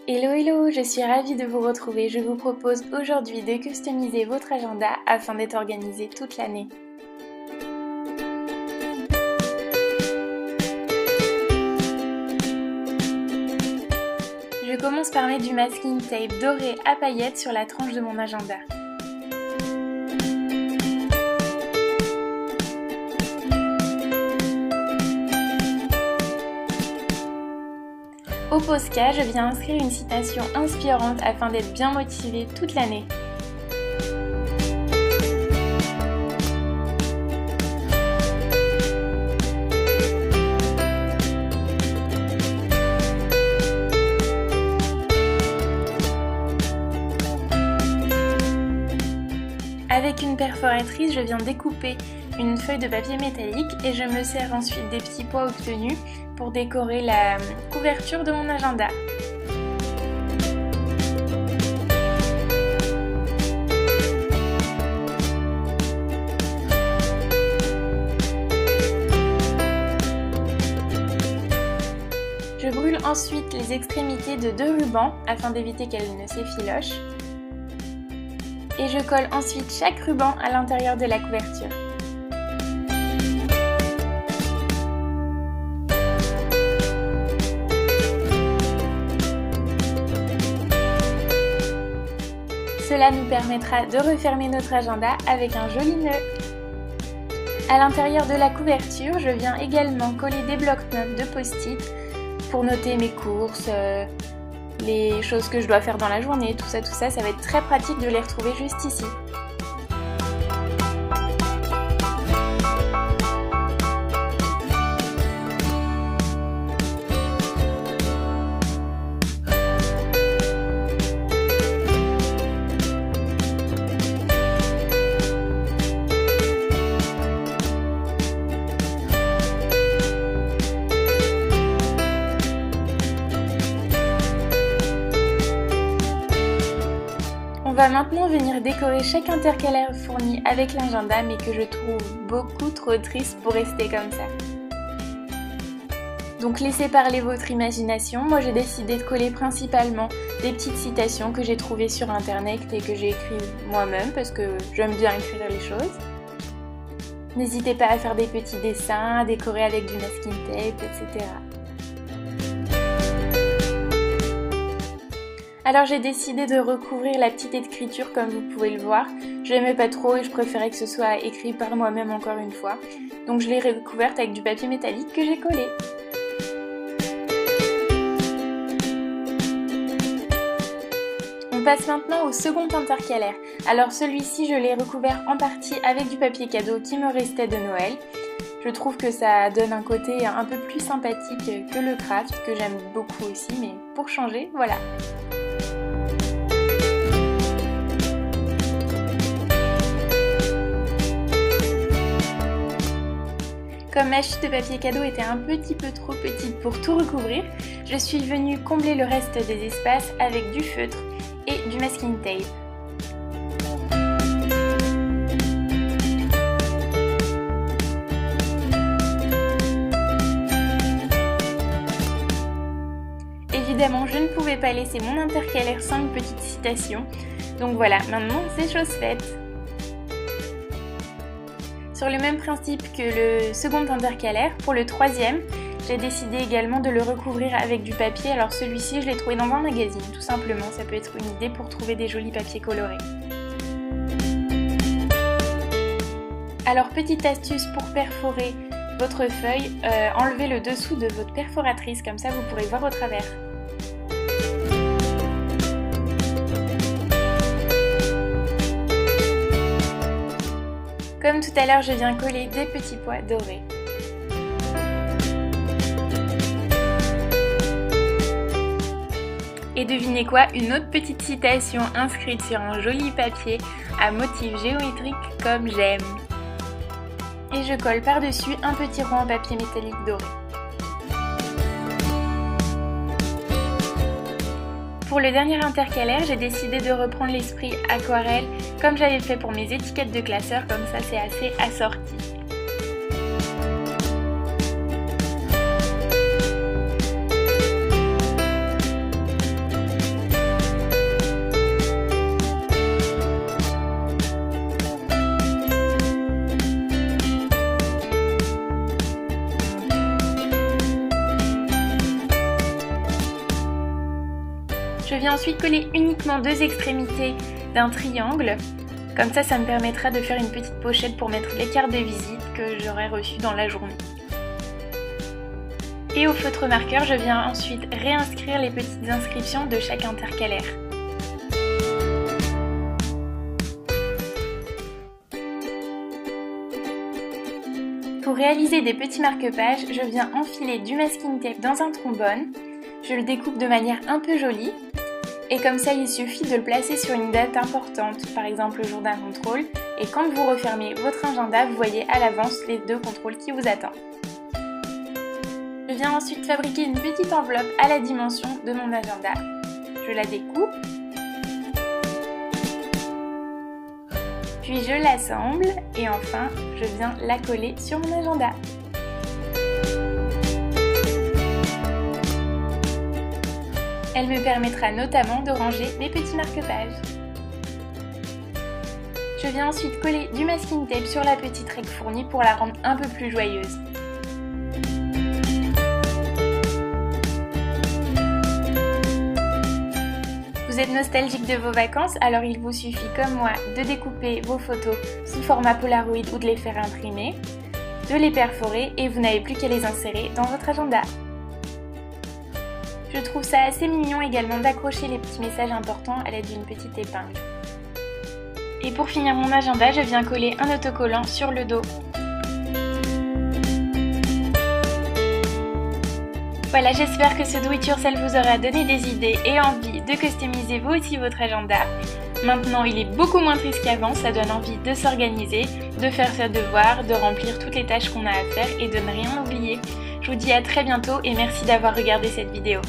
Hello hello, je suis ravie de vous retrouver. Je vous propose aujourd'hui de customiser votre agenda afin d'être organisé toute l'année. Je commence par mettre du masking tape doré à paillettes sur la tranche de mon agenda. Au Posca, je viens inscrire une citation inspirante afin d'être bien motivée toute l'année. Avec une perforatrice, je viens découper une feuille de papier métallique et je me sers ensuite des petits pois obtenus pour décorer la couverture de mon agenda. Je brûle ensuite les extrémités de 2 rubans afin d'éviter qu'elles ne s'effilochent. Et je colle ensuite chaque ruban à l'intérieur de la couverture. Cela nous permettra de refermer notre agenda avec un joli nœud. À l'intérieur de la couverture, je viens également coller des blocs-notes de post-it pour noter mes courses, les choses que je dois faire dans la journée, tout ça va être très pratique de les retrouver juste ici. On va maintenant venir décorer chaque intercalaire fourni avec l'agenda, mais que je trouve beaucoup trop triste pour rester comme ça. Donc laissez parler votre imagination. Moi j'ai décidé de coller principalement des petites citations que j'ai trouvées sur internet et que j'ai écrites moi-même parce que j'aime bien écrire les choses. N'hésitez pas à faire des petits dessins, à décorer avec du masking tape, etc. Alors j'ai décidé de recouvrir la petite écriture comme vous pouvez le voir. Je l'aimais pas trop et je préférais que ce soit écrit par moi-même encore une fois. Donc je l'ai recouverte avec du papier métallique que j'ai collé. On passe maintenant au second intercalaire. Alors celui-ci je l'ai recouvert en partie avec du papier cadeau qui me restait de Noël. Je trouve que ça donne un côté un peu plus sympathique que le craft, que j'aime beaucoup aussi, mais pour changer, voilà. Comme ma chute de papier cadeau était un petit peu trop petite pour tout recouvrir, je suis venue combler le reste des espaces avec du feutre et du masking tape. Évidemment, je ne pouvais pas laisser mon intercalaire sans une petite citation, donc voilà, maintenant c'est chose faite. Sur le même principe que le second intercalaire, pour le troisième, j'ai décidé également de le recouvrir avec du papier. Alors celui-ci, je l'ai trouvé dans un magazine, tout simplement. Ça peut être une idée pour trouver des jolis papiers colorés. Alors petite astuce pour perforer votre feuille, enlevez le dessous de votre perforatrice, comme ça vous pourrez voir au travers. Comme tout à l'heure, je viens coller des petits pois dorés. Et devinez quoi, une autre petite citation inscrite sur un joli papier à motif géométrique comme j'aime. Et je colle par-dessus un petit rond en papier métallique doré. Pour le dernier intercalaire, j'ai décidé de reprendre l'esprit aquarelle comme j'avais fait pour mes étiquettes de classeurs, comme ça c'est assez assorti. Je viens ensuite coller uniquement 2 extrémités d'un triangle. Comme ça me permettra de faire une petite pochette pour mettre les cartes de visite que j'aurai reçues dans la journée. Et au feutre marqueur, je viens ensuite réinscrire les petites inscriptions de chaque intercalaire. Pour réaliser des petits marque-pages, je viens enfiler du masking tape dans un trombone. Je le découpe de manière un peu jolie. Et comme ça, il suffit de le placer sur une date importante, par exemple le jour d'un contrôle. Et quand vous refermez votre agenda, vous voyez à l'avance les 2 contrôles qui vous attendent. Je viens ensuite fabriquer une petite enveloppe à la dimension de mon agenda. Je la découpe. Puis je l'assemble et enfin, je viens la coller sur mon agenda. Elle me permettra notamment de ranger mes petits marque-pages. Je viens ensuite coller du masking tape sur la petite règle fournie pour la rendre un peu plus joyeuse. Vous êtes nostalgique de vos vacances, alors il vous suffit comme moi de découper vos photos sous format Polaroid ou de les faire imprimer, de les perforer et vous n'avez plus qu'à les insérer dans votre agenda. Je trouve ça assez mignon également d'accrocher les petits messages importants à l'aide d'une petite épingle. Et pour finir mon agenda, je viens coller un autocollant sur le dos. Voilà, j'espère que ce do it yourself vous aura donné des idées et envie de customiser vous aussi votre agenda. Maintenant, il est beaucoup moins triste qu'avant, ça donne envie de s'organiser, de faire ses devoirs, de remplir toutes les tâches qu'on a à faire et de ne rien oublier. Je vous dis à très bientôt et merci d'avoir regardé cette vidéo.